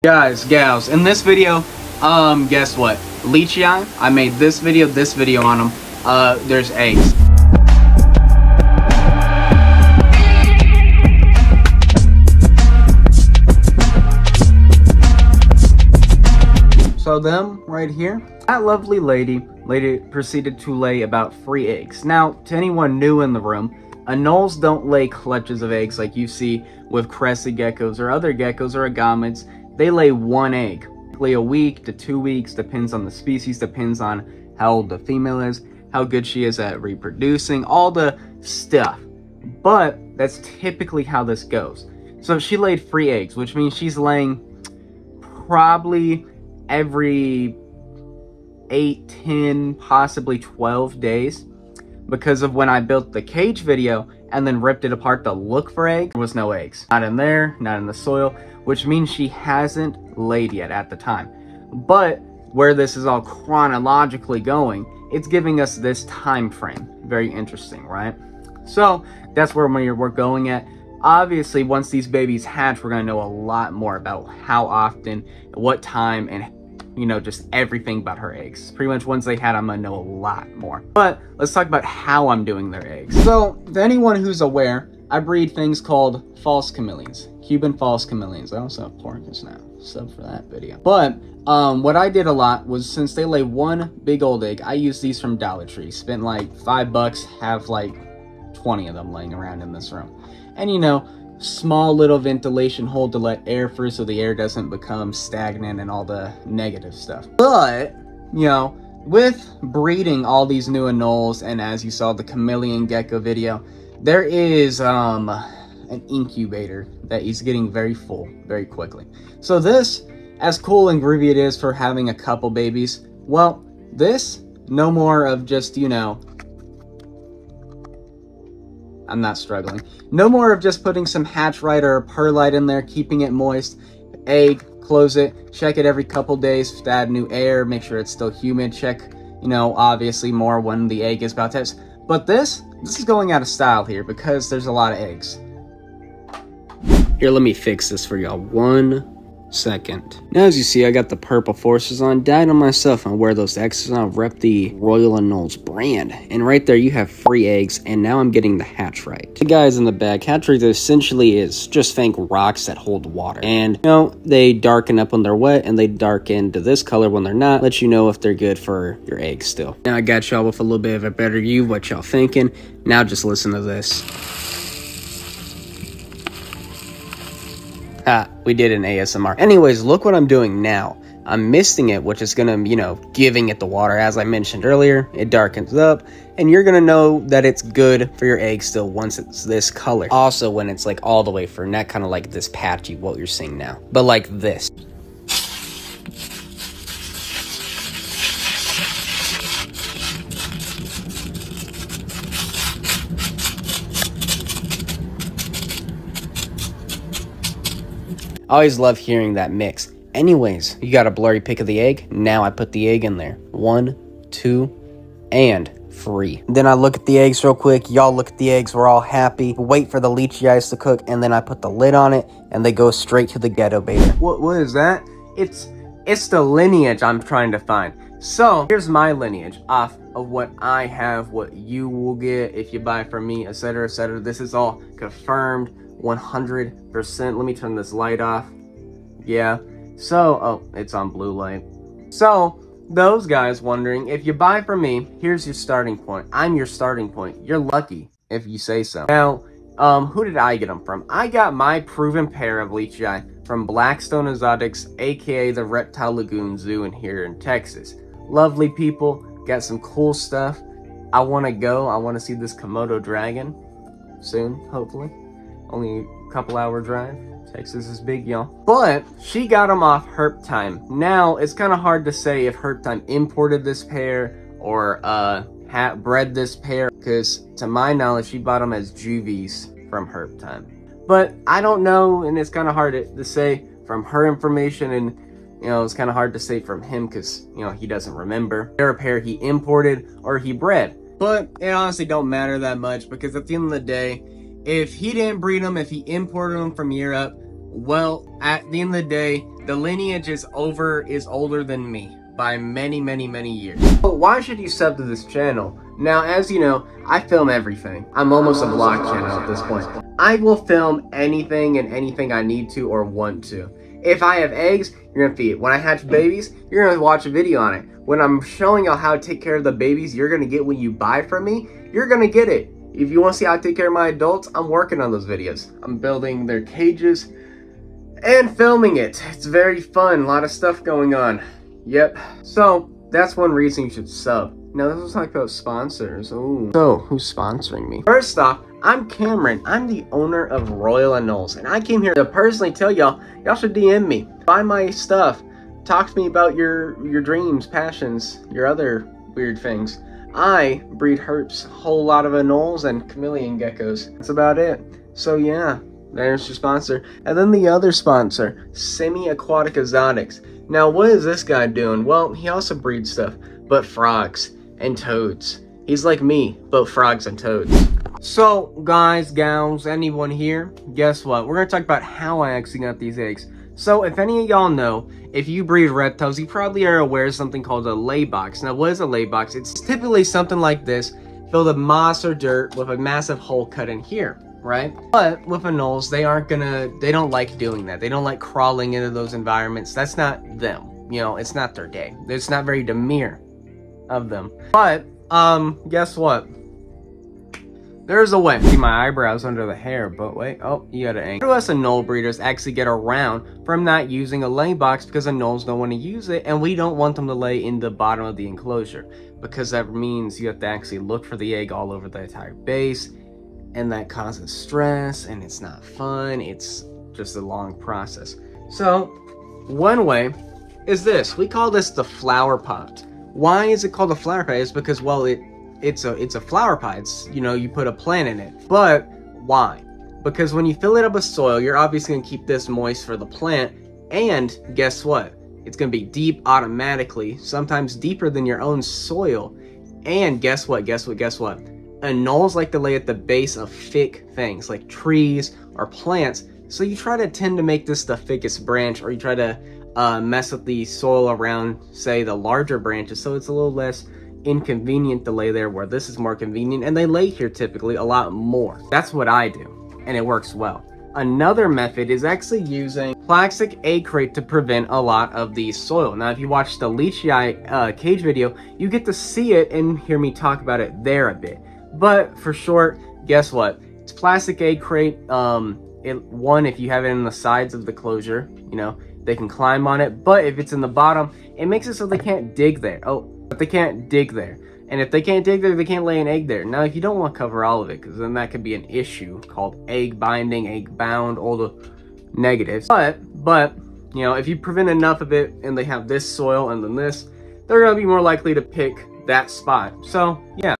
Guys, gals, in this video, guess what? Leachii, I made this video on them. There's eggs. So them right here, that lovely lady proceeded to lay about 3 eggs. Now, to anyone new in the room, Anoles don't lay clutches of eggs like you see with crested geckos or other geckos or agamids. They lay 1 egg. Lay a week to 2 weeks, depends on the species, depends on how old the female is, how good she is at reproducing, all the stuff. But that's typically how this goes. So she laid 3 eggs, which means she's laying probably every 8, 10, possibly 12 days. Because of when I built the cage video and then ripped it apart to look for eggs, there was no eggs. Not in there, not in the soil, which means she hasn't laid yet at the time. But where this is all chronologically going, it's giving us this time frame. Very interesting, right? So that's where we're going at. Obviously, once these babies hatch, we're going to know a lot more about how often, what time, and you know, just everything about her eggs. Pretty much once they had, I'm gonna know a lot more. But let's talk about how I'm doing their eggs. So, to anyone who's aware, I breed things called false chameleons. Cuban false chameleons. I also have porcus now. Sub for that video. But, what I did a lot was, since they lay 1 big old egg, I used these from Dollar Tree. Spent like $5, have like 20 of them laying around in this room. And you know, small little ventilation hole to let air through so the air doesn't become stagnant and all the negative stuff. But, you know, with breeding all these new anoles, and as you saw the chameleon gecko video, there is an incubator that is getting very full very quickly. So this, as cool and groovy it is for having a couple babies, well, this, no more of just, you know, I'm not struggling. No more of just putting some hatch right or perlite in there, keeping it moist. Egg, close it, check it every couple days to add new air, make sure it's still humid. Check, you know, obviously more when the egg is about to hatch. But this is going out of style here because there's a lot of eggs. Here, let me fix this for y'all 1 second. Now, as you see, I got the purple forces on, dyed on myself, and wear those X's on, rep the Royal Anoles brand. And right there, you have 3 eggs, and now I'm getting the hatch right. The guys in the back, hatch rate essentially is just think rocks that hold water. And, you know, they darken up when they're wet, and they darken to this color when they're not. Let you know if they're good for your eggs still. Now, I got y'all with a little bit of a better view of what y'all thinking. Now, just listen to this. We did an ASMR. Anyways, look what I'm doing now. I'm misting it, which is gonna, you know, giving it the water. As I mentioned earlier, it darkens up, and you're gonna know that it's good for your egg still once it's this color. Also, when it's like all the way for not kind of like this patchy, what you're seeing now, but like this. I always love hearing that mix. Anyways, you got a blurry pic of the egg. Now I put the egg in there. 1, 2, and 3. Then I look at the eggs real quick. Y'all look at the eggs. We're all happy. Wait for the Leachii eyes to cook, and then I put the lid on it, and they go straight to the ghetto baiter. What is that? It's the lineage I'm trying to find. So here's my lineage off of what I have, what you will get if you buy from me, etc., etc. This is all confirmed. 100%. Let me turn this light off. Yeah. So, oh, it's on blue light. So, those guys wondering, if you buy from me, here's your starting point. I'm your starting point. You're lucky if you say so. Now, who did I get them from? I got my proven pair of Leachii from Blackstone Exotics, aka the Reptile Lagoon Zoo in here in Texas. Lovely people, got some cool stuff. I want to go. I want to see this Komodo dragon soon, hopefully. Only a couple hour drive. Texas is big, y'all. But she got them off Herp Time. Now, it's kind of hard to say if Herp Time imported this pair or bred this pair, because to my knowledge, she bought them as juvies from Herp Time. But I don't know, and it's kind of hard to say from her information, and you know, it's kind of hard to say from him because, you know, he doesn't remember. They're a pair he imported or he bred. But it honestly don't matter that much because at the end of the day, if he didn't breed them, if he imported them from Europe, Well, at the end of the day, the lineage is older than me by many, many, many years. But why should you sub to this channel? Now, as you know, I film everything. I'm almost a vlog channel at this point. I will film anything and anything I need to or want to. If I have eggs, you're gonna feed it. When I hatch babies, you're gonna watch a video on it. When I'm showing y'all how to take care of the babies you're gonna get when you buy from me, you're gonna get it. If you wanna see how I take care of my adults, I'm working on those videos. I'm building their cages and filming it. It's very fun, a lot of stuff going on. Yep. So, that's one reason you should sub. Now, this is like about sponsors. Ooh. So, who's sponsoring me? First off, I'm Cameron. I'm the owner of Royal Anoles, and I came here to personally tell y'all should DM me. Buy my stuff. Talk to me about your dreams, passions, your other weird things. I breed herps, a whole lot of anoles and chameleon geckos. That's about it. So yeah, there's your sponsor. And then the other sponsor, Semi-Aquatic Exotics. Now, what is this guy doing? Well, he also breeds stuff, but frogs and toads. He's like me, but frogs and toads. So, guys, gals, anyone here, guess what? We're gonna talk about how I actually got these eggs. So, if any of y'all know, if you breed reptiles, you probably are aware of something called a lay box. Now, what is a lay box? It's typically something like this, filled with moss or dirt with a massive hole cut in here, right? But with anoles, they don't like doing that. They don't like crawling into those environments. That's not them. You know, it's not their day. It's not very demure of them. But, guess what? There's a way. See my eyebrows under the hair, but wait, oh, you got an angle. How do us anole breeders actually get around from not using a lay box because anoles don't want to use it, and we don't want them to lay in the bottom of the enclosure, because that means you have to actually look for the egg all over the entire base, and that causes stress, and it's not fun. It's just a long process. So, one way is this. We call this the flower pot. Why is it called a flower pot? It's because, well, it's a flower pot. It's, you know, you put a plant in it. But why? Because when you fill it up with soil, you're obviously going to keep this moist for the plant. And guess what? It's going to be deep automatically, sometimes deeper than your own soil. And guess what? Anoles like to lay at the base of thick things like trees or plants. So you try to tend to make this the thickest branch, or you try to mess with the soil around, say, the larger branches, so it's a little less inconvenient to lay there, where this is more convenient, and they lay here typically a lot more. That's what I do, and it works well. Another method is actually using plastic egg crate to prevent a lot of the soil. Now, if you watch the Leachii cage video, you get to see it and hear me talk about it there a bit. But for short, guess what? It's plastic egg crate. If you have it in the sides of the closure, you know, they can climb on it. But if it's in the bottom, it makes it so they can't dig there. But they can't dig there. And if they can't dig there, they can't lay an egg there. Now, if you don't want to cover all of it, because then that could be an issue called egg binding, egg bound, all the negatives. But, you know, if you prevent enough of it and they have this soil and then this, they're going to be more likely to pick that spot. So, yeah.